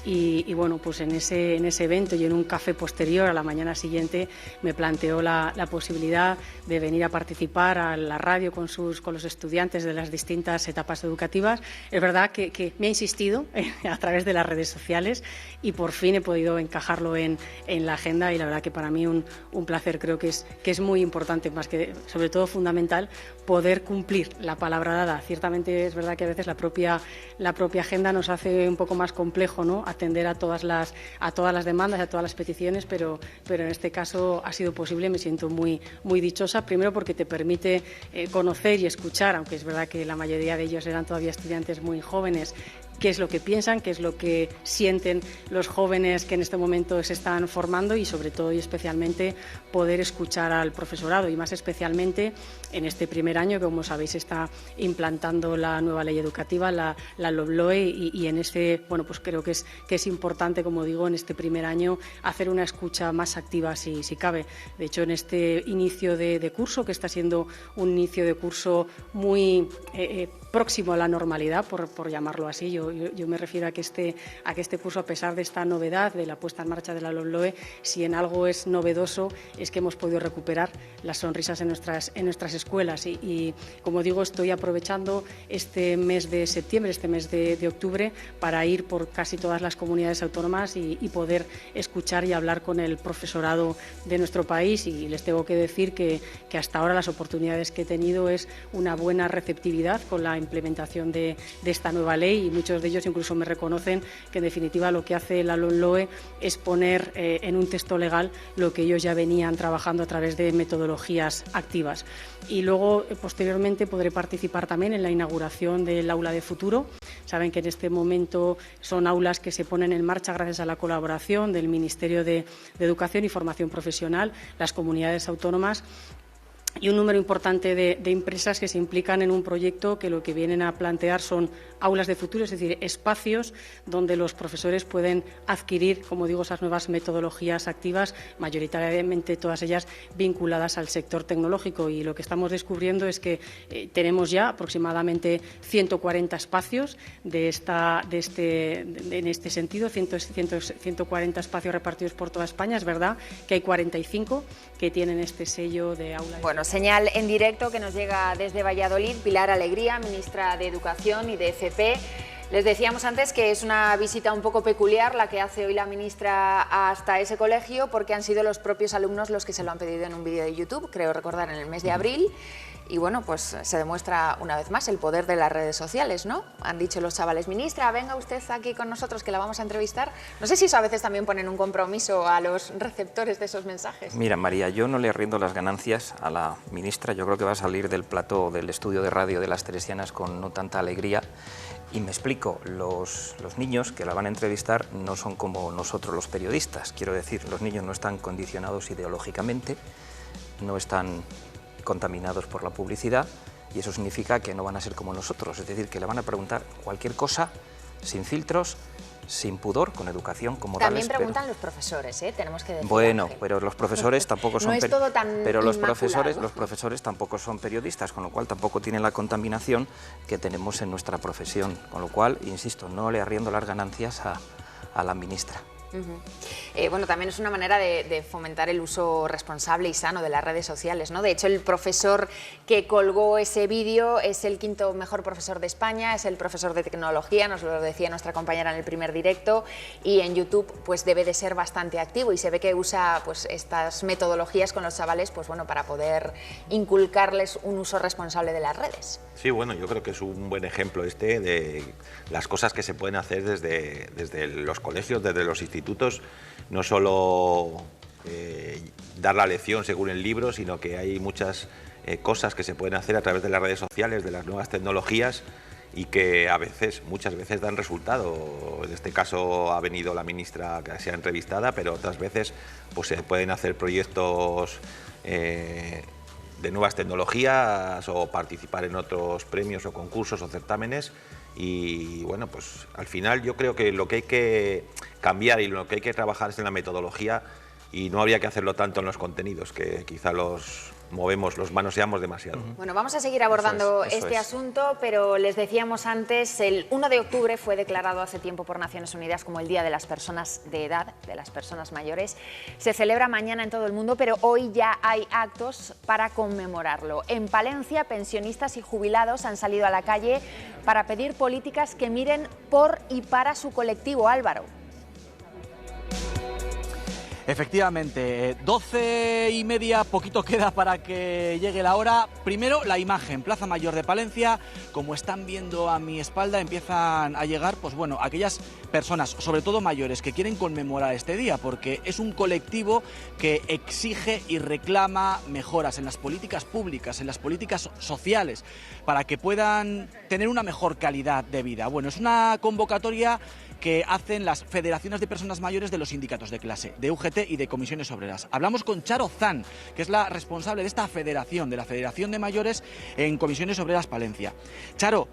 K: Y bueno, pues en ese evento y en un café posterior a la mañana siguiente me planteó la posibilidad de venir a participar a la radio con los estudiantes de las distintas etapas educativas. Es verdad que me ha insistido a través de las redes sociales y por fin he podido encajarlo en la agenda, y la verdad que para mí un placer. Creo que es muy importante, más que sobre todo fundamental, poder cumplir la palabra dada. Ciertamente es verdad que a veces la propia agenda nos hace un poco más complejo, ¿no?, atender a todas las demandas, a todas las peticiones, pero en este caso ha sido posible. Me siento muy dichosa, primero porque te permite conocer y escuchar, aunque es verdad que la mayoría de ellos eran todavía estudiantes muy jóvenes, qué es lo que piensan, qué es lo que sienten los jóvenes que en este momento se están formando, y sobre todo y especialmente poder escuchar al profesorado, y más especialmente en este primer año que, como sabéis, está implantando la nueva ley educativa, la LOMLOE, y en este, bueno, pues creo que es importante, como digo, en este primer año hacer una escucha más activa si cabe. De hecho, en este inicio de curso, que está siendo un inicio de curso muy próximo a la normalidad, por llamarlo así, yo curso. Yo me refiero a que este curso, a pesar de esta novedad de la puesta en marcha de la LOMLOE, si en algo es novedoso es que hemos podido recuperar las sonrisas en nuestras escuelas. Y como digo, estoy aprovechando este mes de septiembre, este mes de octubre, para ir por casi todas las comunidades autónomas y poder escuchar y hablar con el profesorado de nuestro país. Y les tengo que decir que hasta ahora las oportunidades que he tenido es una buena receptividad con la implementación de esta nueva ley, y muchos de ellos incluso me reconocen que en definitiva lo que hace la LOMLOE es poner en un texto legal lo que ellos ya venían trabajando a través de metodologías activas. Y luego, posteriormente, podré participar también en la inauguración del Aula de Futuro. Saben que en este momento son aulas que se ponen en marcha gracias a la colaboración del Ministerio de Educación y Formación Profesional, las comunidades autónomas y un número importante de empresas que se implican en un proyecto que lo que vienen a plantear son aulas de futuro, es decir, espacios donde los profesores pueden adquirir, como digo, esas nuevas metodologías activas, mayoritariamente todas ellas vinculadas al sector tecnológico. Y lo que estamos descubriendo es que tenemos ya aproximadamente 140 espacios en este sentido, 140 espacios repartidos por toda España. Es verdad que hay 45 que tienen este sello de aula.
A: Bueno, señal en directo que nos llega desde Valladolid. Pilar Alegría, ministra de Educación y de FP. Les decíamos antes que es una visita un poco peculiar la que hace hoy la ministra hasta ese colegio, porque han sido los propios alumnos los que se lo han pedido en un vídeo de YouTube, creo recordar en el mes de abril. Y bueno, pues se demuestra una vez más el poder de las redes sociales, ¿no? Han dicho los chavales: ministra, venga usted aquí con nosotros que la vamos a entrevistar. No sé si eso a veces también ponen un compromiso a los receptores de esos mensajes.
E: Mira, María, yo no le rindo las ganancias a la ministra. Yo creo que va a salir del plató del estudio de radio de las Teresianas con no tanta alegría. Y me explico, los niños que la van a entrevistar no son como nosotros los periodistas. Quiero decir, los niños no están condicionados ideológicamente, no están contaminados por la publicidad, y eso significa que no van a ser como nosotros, es decir, que le van a preguntar cualquier cosa, sin filtros, sin pudor, con educación, con modales.
A: También preguntan los profesores, tenemos que decir.
E: Bueno,
A: Ángel,
E: pero los profesores tampoco son...
A: No es todo tan
E: pero los
A: inmaculado.
E: profesores tampoco son periodistas, con lo cual tampoco tienen la contaminación que tenemos en nuestra profesión, con lo cual, insisto, no le arriendo las ganancias a la ministra.
A: Bueno, también es una manera de fomentar el uso responsable y sano de las redes sociales, ¿no? De hecho, el profesor que colgó ese vídeo es el 5º mejor profesor de España, es el profesor de tecnología, nos lo decía nuestra compañera en el primer directo, y en YouTube pues debe de ser bastante activo, y se ve que usa pues estas metodologías con los chavales, pues bueno, para poder inculcarles un uso responsable de las redes.
J: Sí, bueno, yo creo que es un buen ejemplo de las cosas que se pueden hacer desde los colegios, desde los institutos, no solo dar la lección según el libro, sino que hay muchas cosas que se pueden hacer a través de las redes sociales, de las nuevas tecnologías, y que muchas veces dan resultado. En este caso ha venido la ministra que sea entrevistada, pero otras veces pues se pueden hacer proyectos de nuevas tecnologías o participar en otros premios o concursos o certámenes. Y bueno, pues al final yo creo que lo que hay que cambiar y lo que hay que trabajar es en la metodología, y no habría que hacerlo tanto en los contenidos, que quizá los manoseamos demasiado.
A: Bueno, vamos a seguir abordando este asunto, pero les decíamos antes, el 1 de octubre fue declarado hace tiempo por Naciones Unidas como el Día de las Personas de Edad, de las personas mayores. Se celebra mañana en todo el mundo, pero hoy ya hay actos para conmemorarlo. En Palencia, pensionistas y jubilados han salido a la calle para pedir políticas que miren por y para su colectivo. Álvaro.
D: Efectivamente, 12:30, poquito queda para que llegue la hora. Primero, la imagen, Plaza Mayor de Palencia. Como están viendo a mi espalda, empiezan a llegar, pues bueno, aquellas personas, sobre todo mayores, que quieren conmemorar este día, porque es un colectivo que exige y reclama mejoras en las políticas públicas, en las políticas sociales, para que puedan tener una mejor calidad de vida. Bueno, es una convocatoria que hacen las federaciones de personas mayores de los sindicatos de clase, de UGT y de comisiones obreras. Hablamos con Charo Zan, que es la responsable de esta federación, de la Federación de Mayores en Comisiones Obreras Palencia. Charo,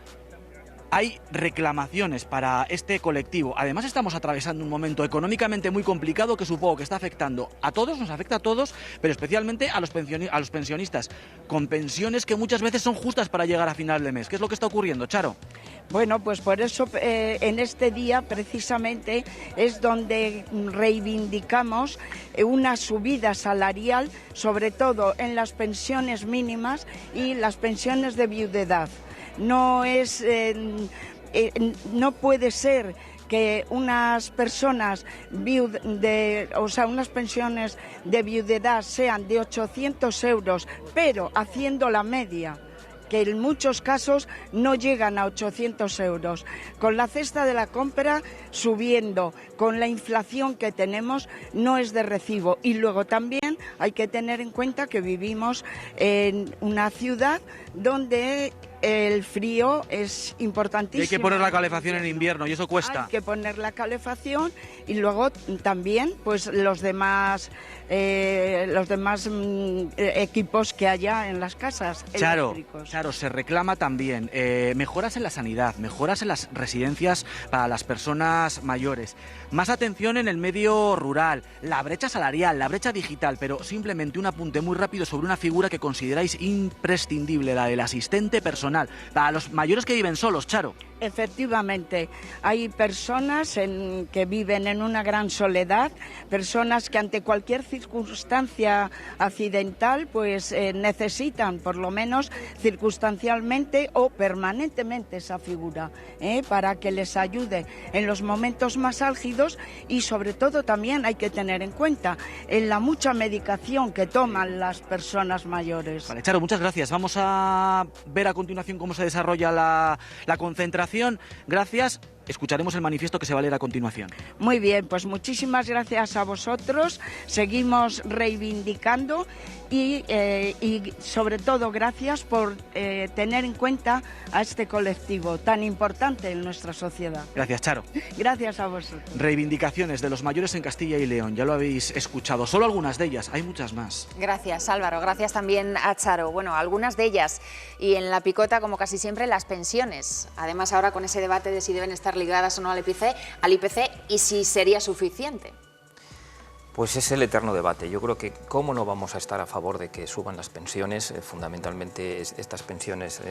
D: hay reclamaciones para este colectivo. Además, estamos atravesando un momento económicamente muy complicado que supongo que está afectando a todos, nos afecta a todos, pero especialmente a los pensionistas, con pensiones que muchas veces son justas para llegar a final de mes. ¿Qué es lo que está ocurriendo, Charo?
L: Bueno, pues por eso en este día precisamente es donde reivindicamos una subida salarial, sobre todo en las pensiones mínimas y las pensiones de viudedad. No puede ser que unas personas unas pensiones de viudedad sean de 800 euros, pero haciendo la media, que en muchos casos no llegan a 800 euros. Con la cesta de la compra subiendo, con la inflación que tenemos, no es de recibo. Y luego también hay que tener en cuenta que vivimos en una ciudad donde el frío es importantísimo.
D: Hay que poner la calefacción en invierno y eso cuesta.
L: Hay que poner la calefacción y luego también pues los demás equipos que haya en las casas eléctricos.
D: Claro, se reclama también mejoras en la sanidad, mejoras en las residencias para las personas mayores, más atención en el medio rural, la brecha salarial, la brecha digital, pero simplemente un apunte muy rápido sobre una figura que consideráis imprescindible, la del asistente personal, para los mayores que viven solos, Charo.
L: Efectivamente, hay personas que viven en una gran soledad, personas que ante cualquier circunstancia accidental pues necesitan por lo menos circunstancialmente o permanentemente esa figura para que les ayude en los momentos más álgidos y sobre todo también hay que tener en cuenta en la mucha medicación que toman las personas mayores.
D: Vale, Charo, muchas gracias. Vamos a ver a continuación cómo se desarrolla la concentración. Gracias. Escucharemos el manifiesto que se va a leer a continuación.
L: Muy bien, pues muchísimas gracias a vosotros. Seguimos reivindicando y sobre todo gracias por tener en cuenta a este colectivo tan importante en nuestra sociedad.
D: Gracias, Charo.
L: Gracias a vosotros.
D: Reivindicaciones de los mayores en Castilla y León, ya lo habéis escuchado. Solo algunas de ellas, hay muchas más.
A: Gracias, Álvaro. Gracias también a Charo. Bueno, algunas de ellas. Y en la picota, como casi siempre, las pensiones. Además, ahora con ese debate de si deben estar ligadas o no al IPC y si sería suficiente.
E: Pues es el eterno debate. Yo creo que cómo no vamos a estar a favor de que suban las pensiones, fundamentalmente estas pensiones,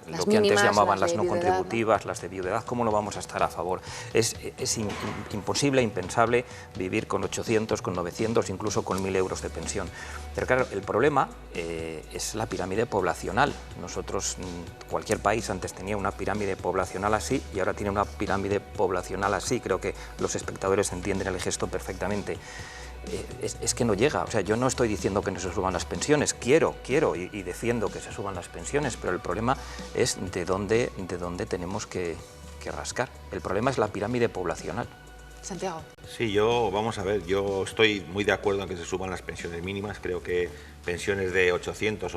E: lo que antes llamaban las no contributivas, las de viudedad, cómo no vamos a estar a favor. Es imposible, impensable vivir con 800, con 900, incluso con 1.000 euros de pensión. Pero claro, el problema es la pirámide poblacional. Nosotros, cualquier país antes tenía una pirámide poblacional así y ahora tiene una pirámide poblacional así. Creo que los espectadores entienden el gesto perfectamente. Es que no llega, o sea, yo no estoy diciendo que no se suban las pensiones, quiero y defiendo que se suban las pensiones, pero el problema es de dónde tenemos que rascar. El problema es la pirámide poblacional.
A: Santiago.
J: Sí, vamos a ver, yo estoy muy de acuerdo en que se suban las pensiones mínimas, creo que pensiones de 800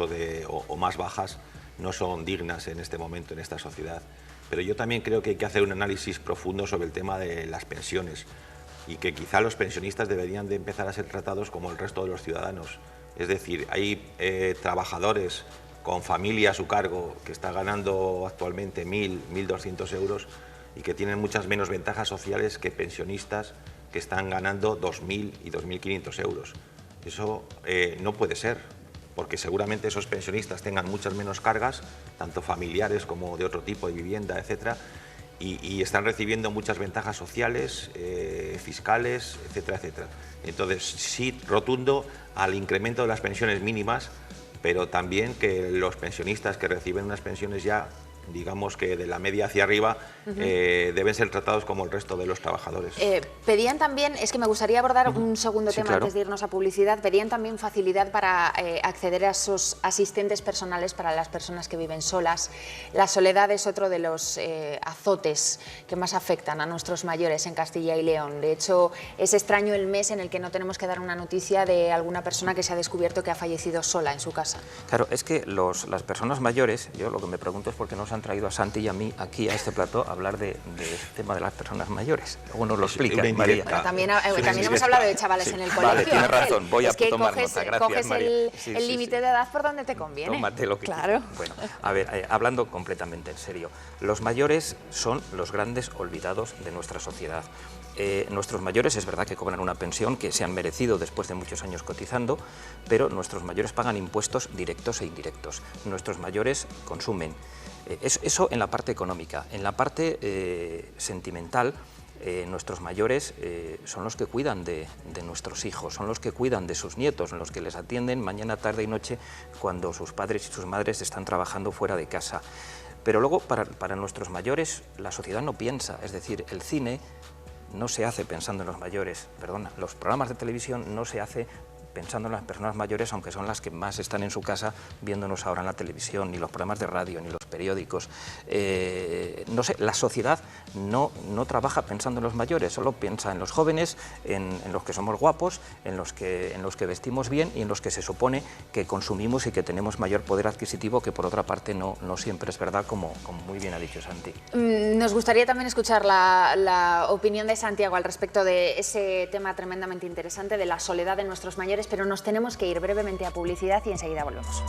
J: o más bajas no son dignas en este momento, en esta sociedad, pero yo también creo que hay que hacer un análisis profundo sobre el tema de las pensiones, y que quizá los pensionistas deberían de empezar a ser tratados como el resto de los ciudadanos. Es decir, hay trabajadores con familia a su cargo que están ganando actualmente 1.000, 1.200 euros y que tienen muchas menos ventajas sociales que pensionistas que están ganando 2.000 y 2.500 euros. Eso no puede ser, porque seguramente esos pensionistas tengan muchas menos cargas, tanto familiares como de otro tipo de vivienda, etcétera, y están recibiendo muchas ventajas sociales, fiscales, etcétera, etcétera. Entonces, sí, rotundo al incremento de las pensiones mínimas, pero también que los pensionistas que reciben unas pensiones ya, digamos que de la media hacia arriba, deben ser tratados como el resto de los trabajadores.
A: Pedían también, es que me gustaría abordar un segundo tema
E: claro.
A: Antes de irnos a publicidad, pedían también facilidad para acceder a esos asistentes personales para las personas que viven solas. La soledad es otro de los azotes que más afectan a nuestros mayores en Castilla y León. De hecho, es extraño el mes en el que no tenemos que dar una noticia de alguna persona que se ha descubierto que ha fallecido sola en su casa.
E: Claro, es que las personas mayores, yo lo que me pregunto es por qué no se han traído a Santi y a mí aquí a este plató a hablar de este tema de las personas mayores. Luego nos lo explica, María.
A: Bueno, también hemos hablado de chavales en el colegio.
E: Vale, tienes razón, voy a tomar nota. Gracias,
A: coges
E: María.
A: el límite de edad por donde te conviene.
E: Tómate lo que
A: claro.
E: quieras. Bueno, a ver, hablando completamente en serio, los mayores son los grandes olvidados de nuestra sociedad. nuestros mayores es verdad que cobran una pensión que se han merecido después de muchos años cotizando, pero nuestros mayores pagan impuestos directos e indirectos. Nuestros mayores consumen. Eso en la parte económica. En la parte sentimental, nuestros mayores son los que cuidan de nuestros hijos, son los que cuidan de sus nietos, los que les atienden mañana, tarde y noche cuando sus padres y sus madres están trabajando fuera de casa. Pero luego para nuestros mayores la sociedad no piensa, es decir, el cine no se hace pensando en los mayores, perdona, los programas de televisión no se hace pensando en las personas mayores, aunque son las que más están en su casa viéndonos ahora en la televisión, ni los programas de radio, ni los periódicos. No sé, la sociedad no trabaja pensando en los mayores, solo piensa en los jóvenes, en los que somos guapos, en los que vestimos bien y en los que se supone que consumimos y que tenemos mayor poder adquisitivo, que por otra parte no siempre es verdad, como muy bien ha dicho Santi.
A: Nos gustaría también escuchar la opinión de Santiago al respecto de ese tema tremendamente interesante de la soledad de nuestros mayores, pero nos tenemos que ir brevemente a publicidad y enseguida volvemos.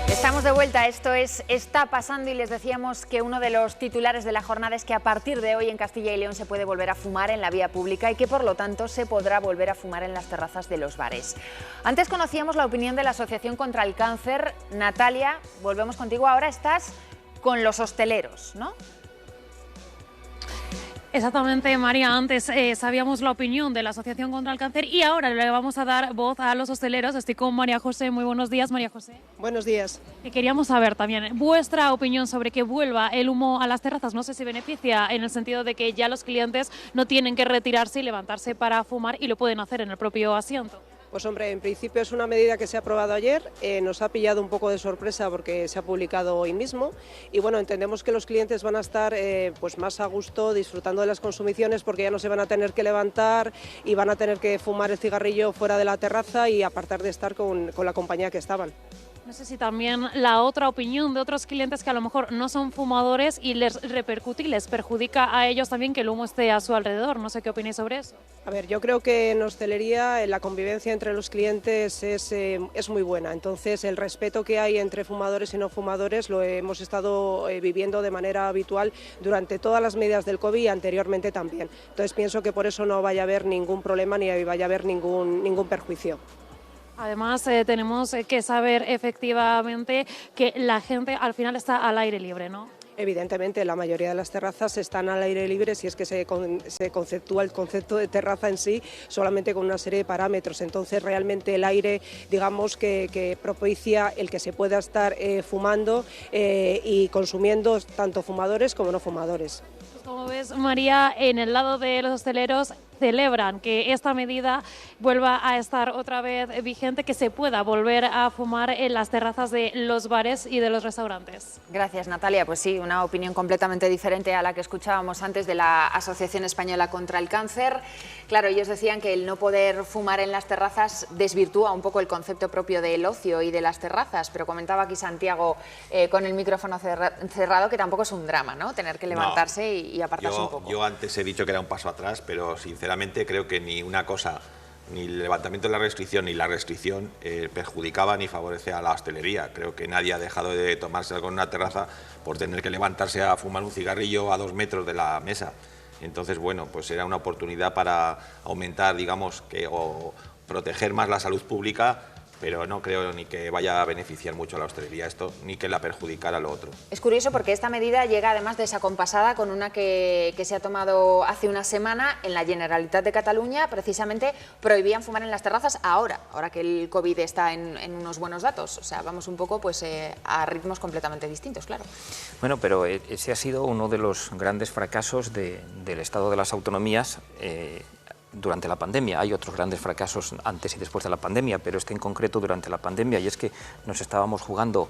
A: Estamos de vuelta, esto es Está Pasando y les decíamos que uno de los titulares de la jornada es que a partir de hoy en Castilla y León se puede volver a fumar en la vía pública y que por lo tanto se podrá volver a fumar en las terrazas de los bares. Antes conocíamos la opinión de la Asociación contra el Cáncer. Natalia, volvemos contigo, ahora estás con los hosteleros, ¿no?
C: Exactamente, María. Antes sabíamos la opinión de la Asociación contra el Cáncer y ahora le vamos a dar voz a los hosteleros. Estoy con María José. Muy buenos días, María José.
M: Buenos días.
C: Y queríamos saber también vuestra opinión sobre que vuelva el humo a las terrazas. No sé si beneficia en el sentido de que ya los clientes no tienen que retirarse y levantarse para fumar y lo pueden hacer en el propio asiento.
M: Pues hombre, en principio es una medida que se ha aprobado ayer, nos ha pillado un poco de sorpresa porque se ha publicado hoy mismo y bueno, entendemos que los clientes van a estar pues más a gusto disfrutando de las consumiciones porque ya no se van a tener que levantar y van a tener que fumar el cigarrillo fuera de la terraza y apartar de estar con la compañía que estaban.
C: No sé si también la otra opinión de otros clientes que a lo mejor no son fumadores y les repercute y les perjudica a ellos también que el humo esté a su alrededor. No sé qué opináis sobre eso.
M: A ver, yo creo que en hostelería la convivencia entre los clientes es muy buena. Entonces, el respeto que hay entre fumadores y no fumadores lo hemos estado viviendo de manera habitual durante todas las medidas del COVID y anteriormente también. Entonces, pienso que por eso no vaya a haber ningún problema ni vaya a haber ningún perjuicio.
C: Además, tenemos que saber efectivamente que la gente al final está al aire libre, ¿no?
M: Evidentemente, la mayoría de las terrazas están al aire libre si es que se conceptúa el concepto de terraza en sí solamente con una serie de parámetros. Entonces, realmente el aire, digamos, que propicia el que se pueda estar fumando y consumiendo tanto fumadores como no fumadores.
C: Como ves, María, en el lado de los hosteleros celebran que esta medida vuelva a estar otra vez vigente, que se pueda volver a fumar en las terrazas de los bares y de los restaurantes.
A: Gracias, Natalia. Pues sí, una opinión completamente diferente a la que escuchábamos antes de la Asociación Española contra el Cáncer. Claro, ellos decían que el no poder fumar en las terrazas desvirtúa un poco el concepto propio del ocio y de las terrazas, pero comentaba aquí Santiago con el micrófono cerrado que tampoco es un drama, ¿no? Tener que levantarse y apartarse un poco.
J: Yo antes he dicho que era un paso atrás, pero sinceramente creo que ni una cosa, ni el levantamiento de la restricción ni la restricción perjudicaba ni favorece a la hostelería. Creo que nadie ha dejado de tomarse algo en una terraza por tener que levantarse a fumar un cigarrillo a 2 metros de la mesa. Entonces, bueno, pues era una oportunidad para aumentar, digamos, o proteger más la salud pública, pero no creo ni que vaya a beneficiar mucho a la hostelería esto, ni que la perjudicara a lo otro.
A: Es curioso porque esta medida llega además desacompasada con una que se ha tomado hace una semana en la Generalitat de Cataluña. Precisamente prohibían fumar en las terrazas ahora que el COVID está en unos buenos datos. O sea, vamos un poco pues a ritmos completamente distintos, claro.
E: Bueno, pero ese ha sido uno de los grandes fracasos del Estado de las autonomías durante la pandemia. Hay otros grandes fracasos antes y después de la pandemia, pero este en concreto durante la pandemia, y es que nos estábamos jugando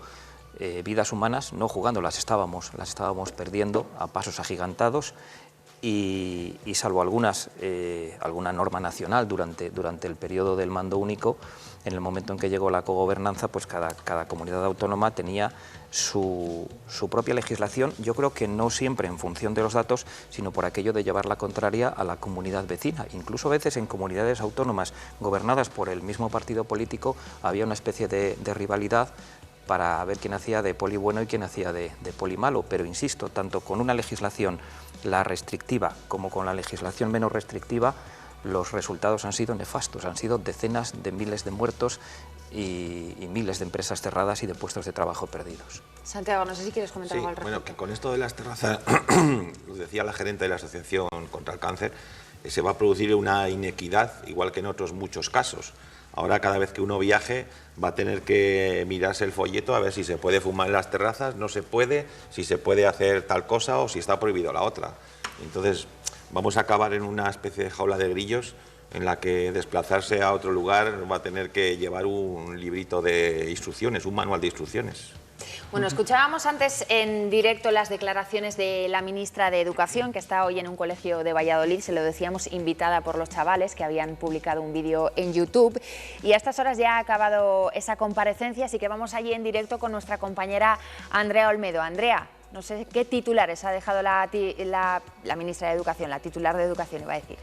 E: vidas humanas, no jugando, las estábamos perdiendo a pasos agigantados y salvo alguna norma nacional durante el periodo del mando único, en el momento en que llegó la cogobernanza, pues cada comunidad autónoma tenía su propia legislación, yo creo que no siempre en función de los datos, sino por aquello de llevar la contraria a la comunidad vecina. Incluso a veces en comunidades autónomas gobernadas por el mismo partido político había una especie de rivalidad para ver quién hacía de poli bueno y quién hacía de poli malo, pero insisto, tanto con una legislación, la restrictiva, como con la legislación menos restrictiva, los resultados han sido nefastos, han sido decenas de miles de muertos y miles de empresas cerradas y de puestos de trabajo perdidos.
A: Santiago, no sé si quieres comentar algo al respecto.
J: Bueno, que con esto de las terrazas, lo decía la gerente de la Asociación contra el Cáncer, se va a producir una inequidad, igual que en otros muchos casos. Ahora cada vez que uno viaje va a tener que mirarse el folleto a ver si se puede fumar en las terrazas, no se puede, si se puede hacer tal cosa o si está prohibido la otra. Entonces vamos a acabar en una especie de jaula de grillos en la que desplazarse a otro lugar va a tener que llevar un librito de instrucciones, un manual de instrucciones.
A: Bueno, escuchábamos antes en directo las declaraciones de la ministra de Educación, que está hoy en un colegio de Valladolid, se lo decíamos, invitada por los chavales que habían publicado un vídeo en YouTube. Y a estas horas ya ha acabado esa comparecencia, así que vamos allí en directo con nuestra compañera Andrea Olmedo. Andrea, no sé qué titulares ha dejado la ministra de Educación, la titular de Educación, iba a decir.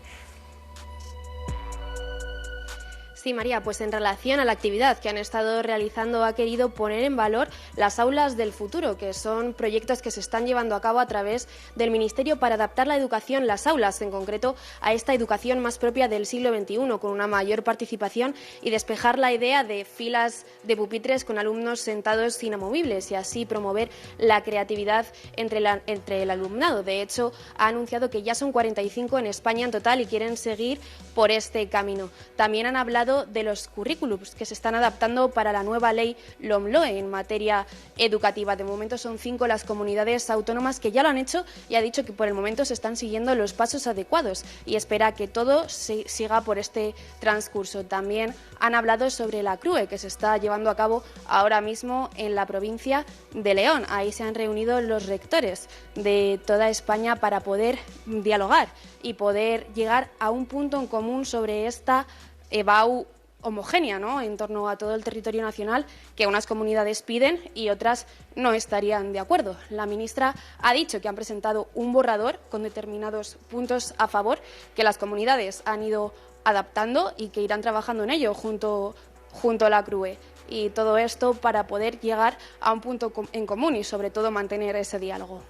B: Sí, María, pues en relación a la actividad que han estado realizando ha querido poner en valor las aulas del futuro, que son proyectos que se están llevando a cabo a través del Ministerio para adaptar la educación, las aulas en concreto, a esta educación más propia del siglo XXI, con una mayor participación y despejar la idea de filas de pupitres con alumnos sentados inamovibles y así promover la creatividad entre el alumnado. De hecho, ha anunciado que ya son 45 en España en total y quieren seguir por este camino. También han hablado de los currículums que se están adaptando para la nueva ley LOMLOE en materia educativa. De momento son 5 las comunidades autónomas que ya lo han hecho y ha dicho que por el momento se están siguiendo los pasos adecuados y espera que todo siga por este transcurso. También han hablado sobre la CRUE que se está llevando a cabo ahora mismo en la provincia de León. Ahí se han reunido los rectores de toda España para poder dialogar y poder llegar a un punto en común sobre esta EBAU homogénea, ¿no?, en torno a todo el territorio nacional, que unas comunidades piden y otras no estarían de acuerdo. La ministra ha dicho que han presentado un borrador con determinados puntos a favor, que las comunidades han ido adaptando y que irán trabajando en ello junto a la CRUE. Y todo esto para poder llegar a un punto en común y sobre todo mantener ese diálogo.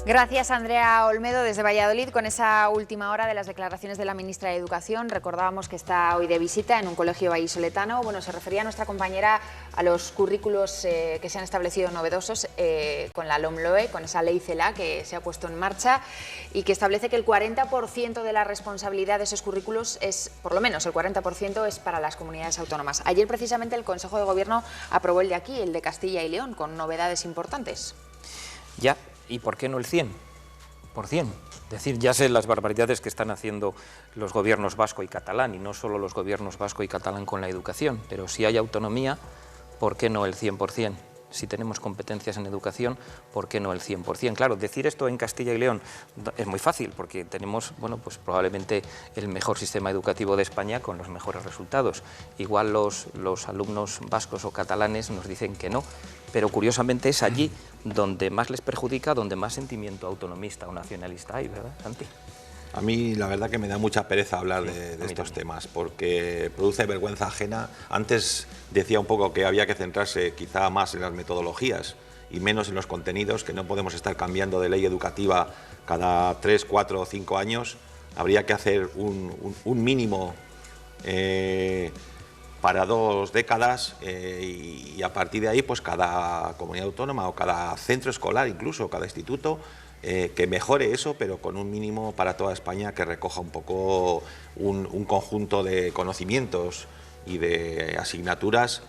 A: Gracias, Andrea Olmedo, desde Valladolid, con esa última hora de las declaraciones de la ministra de Educación. Recordábamos que está hoy de visita en un colegio vallisoletano. Bueno, se refería nuestra compañera a los currículos que se han establecido novedosos con la LOMLOE, con esa ley CELA que se ha puesto en marcha y que establece que el 40% de la responsabilidad de esos currículos es, por lo menos el 40%, es para las comunidades autónomas. Ayer, precisamente, el Consejo de Gobierno aprobó el de aquí, el de Castilla y León, con novedades importantes.
E: Ya. ¿Y por qué no el 100%? Es decir, ya sé las barbaridades que están haciendo los gobiernos vasco y catalán, y no solo los gobiernos vasco y catalán con la educación, pero si hay autonomía, ¿por qué no el 100%? Si tenemos competencias en educación, ¿por qué no el 100%? Claro, decir esto en Castilla y León es muy fácil, porque tenemos, bueno, pues probablemente el mejor sistema educativo de España con los mejores resultados. Igual los alumnos vascos o catalanes nos dicen que no, pero curiosamente es allí donde más les perjudica, donde más sentimiento autonomista o nacionalista hay, ¿verdad, Santi?
J: A mí la verdad que me da mucha pereza hablar de estos temas, porque produce vergüenza ajena. Antes decía un poco que había que centrarse quizá más en las metodologías y menos en los contenidos, que no podemos estar cambiando de ley educativa cada 3, 4 o 5 años. Habría que hacer un mínimo para 2 décadas y a partir de ahí pues cada comunidad autónoma o cada centro escolar, incluso cada instituto, que mejore eso, pero con un mínimo para toda España que recoja un poco un conjunto de conocimientos y de asignaturas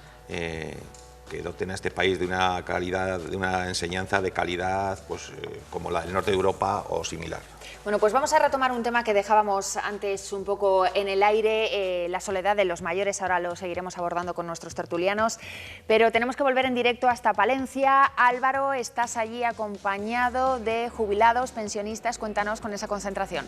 J: que doten a este país de una calidad, de una enseñanza de calidad, pues como la del norte de Europa o similar.
A: Bueno, pues vamos a retomar un tema que dejábamos antes un poco en el aire, la soledad de los mayores. Ahora lo seguiremos abordando con nuestros tertulianos, pero tenemos que volver en directo hasta Palencia. Álvaro, estás allí acompañado de jubilados, pensionistas. Cuéntanos con esa concentración.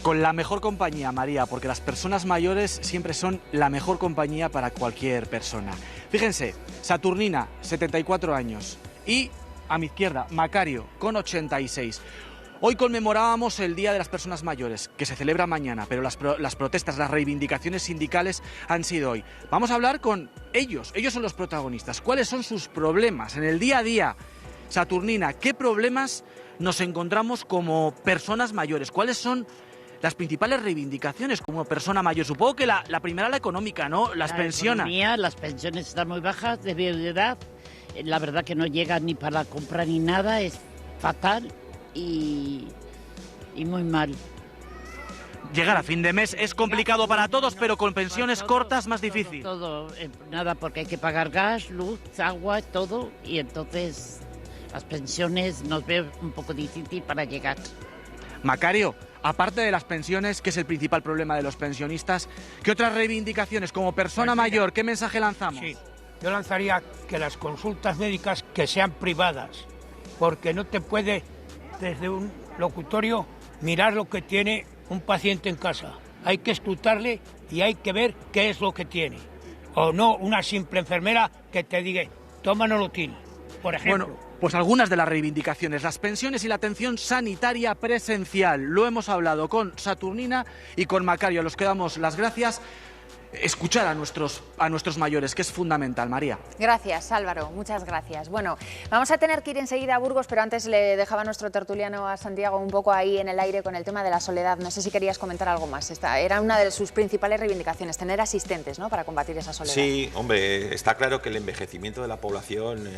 D: Con la mejor compañía, María, porque las personas mayores siempre son la mejor compañía para cualquier persona. Fíjense, Saturnina, 74 años, y a mi izquierda, Macario, con 86. Hoy conmemorábamos el Día de las Personas Mayores, que se celebra mañana, pero las protestas, las reivindicaciones sindicales han sido hoy. Vamos a hablar con ellos son los protagonistas. ¿Cuáles son sus problemas en el día a día? Saturnina, ¿qué problemas nos encontramos como personas mayores? ¿Cuáles son las principales reivindicaciones como persona mayor? Supongo que la primera, la económica, ¿no? Las pensiones.
N: Las pensiones están muy bajas de edad. La verdad que no llega ni para la compra ni nada, es fatal y muy mal.
D: Llegar a fin de mes es complicado para todos, pero con pensiones cortas más difícil.
N: Todo, nada, porque hay que pagar gas, luz, agua, todo, y entonces las pensiones nos ve un poco difícil para llegar.
D: Macario, aparte de las pensiones, que es el principal problema de los pensionistas, ¿qué otras reivindicaciones como persona mayor, qué mensaje lanzamos?
O: Sí, yo lanzaría que las consultas médicas que sean privadas, porque no te puede desde un locutorio mirar lo que tiene un paciente en casa. Hay que escucharle y hay que ver qué es lo que tiene. O no una simple enfermera que te diga, toma Nolotil, por ejemplo.
D: Bueno, pues algunas de las reivindicaciones, las pensiones y la atención sanitaria presencial. Lo hemos hablado con Saturnina y con Macario, a los que damos las gracias. Escuchar a nuestros mayores, que es fundamental, María.
A: Gracias, Álvaro, muchas gracias. Bueno, vamos a tener que ir enseguida a Burgos, pero antes le dejaba a nuestro tertuliano, a Santiago, un poco ahí en el aire con el tema de la soledad. No sé si querías comentar algo más. Esta era una de sus principales reivindicaciones, tener asistentes, ¿no?, para combatir esa soledad.
J: Sí, hombre, está claro que el envejecimiento de la población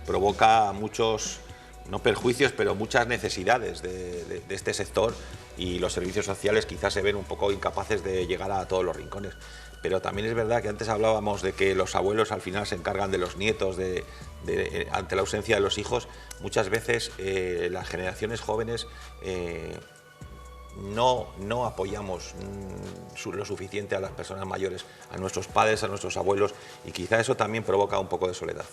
J: provoca muchos, no perjuicios, pero muchas necesidades de este sector, y los servicios sociales quizás se ven un poco incapaces de llegar a todos los rincones. Pero también es verdad que antes hablábamos de que los abuelos al final se encargan de los nietos ante la ausencia de los hijos. Muchas veces las generaciones jóvenes no apoyamos lo suficiente a las personas mayores, a nuestros padres, a nuestros abuelos, y quizá eso también provoca un poco de soledad.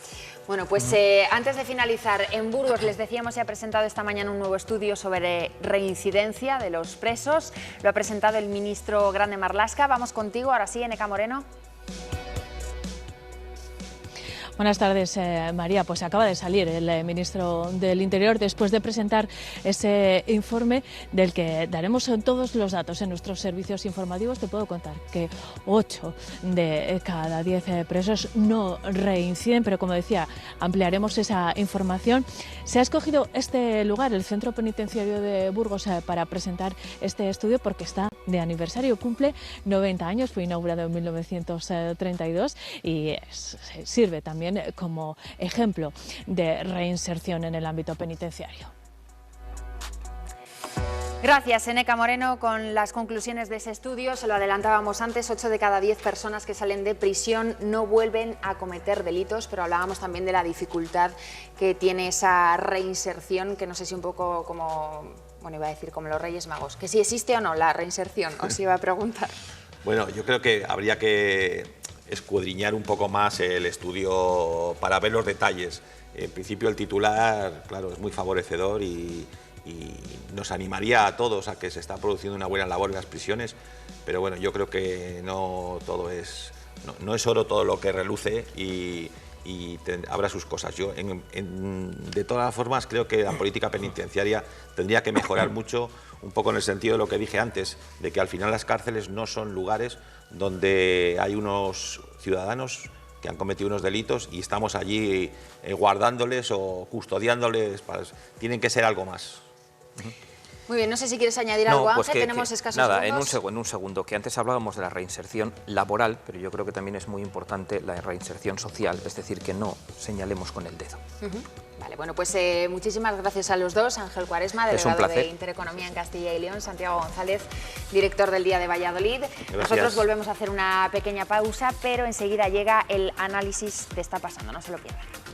A: Bueno, pues antes de finalizar, en Burgos, les decíamos, se ha presentado esta mañana un nuevo estudio sobre reincidencia de los presos. Lo ha presentado el ministro Grande Marlaska. Vamos contigo, ahora sí, Eneca Moreno.
P: Buenas tardes, María. Pues acaba de salir el ministro del Interior después de presentar ese informe del que daremos todos los datos en nuestros servicios informativos. Te puedo contar que 8 de cada 10 presos no reinciden, pero como decía, ampliaremos esa información. Se ha escogido este lugar, el Centro Penitenciario de Burgos, para presentar este estudio porque está de aniversario, cumple 90 años, fue inaugurado en 1932 y sirve también como ejemplo de reinserción en el ámbito penitenciario.
A: Gracias, Eneca Moreno, con las conclusiones de ese estudio. Se lo adelantábamos antes, 8 de cada 10 personas que salen de prisión no vuelven a cometer delitos, pero hablábamos también de la dificultad que tiene esa reinserción, que no sé si un poco como, bueno, iba a decir como los Reyes Magos, que si existe o no la reinserción, os iba a preguntar.
J: Bueno, yo creo que habría que escudriñar un poco más el estudio para ver los detalles. En principio el titular, claro, es muy favorecedor y nos animaría a todos a que se está produciendo una buena labor en las prisiones, pero bueno, yo creo que no todo es, no es oro todo lo que reluce y habrá sus cosas. Yo, de todas formas, creo que la política penitenciaria tendría que mejorar mucho, un poco en el sentido de lo que dije antes, de que al final las cárceles no son lugares donde hay unos ciudadanos que han cometido unos delitos y estamos allí guardándoles o custodiándoles. Tienen que ser algo más.
A: Muy bien, no sé si quieres añadir algo,
E: pues
A: Ángel, tenemos escasos
E: nada,
A: segundos.
E: en un segundo, que antes hablábamos de la reinserción laboral, pero yo creo que también es muy importante la reinserción social, es decir, que no señalemos con el dedo.
A: Vale, bueno, pues muchísimas gracias a los dos, Ángel Cuaresma, delegado de Intereconomía en Castilla y León, Santiago González, director del Día de Valladolid.
E: Gracias.
A: Nosotros volvemos a hacer una pequeña pausa, pero enseguida llega el análisis de Está Pasando, no se lo pierdan.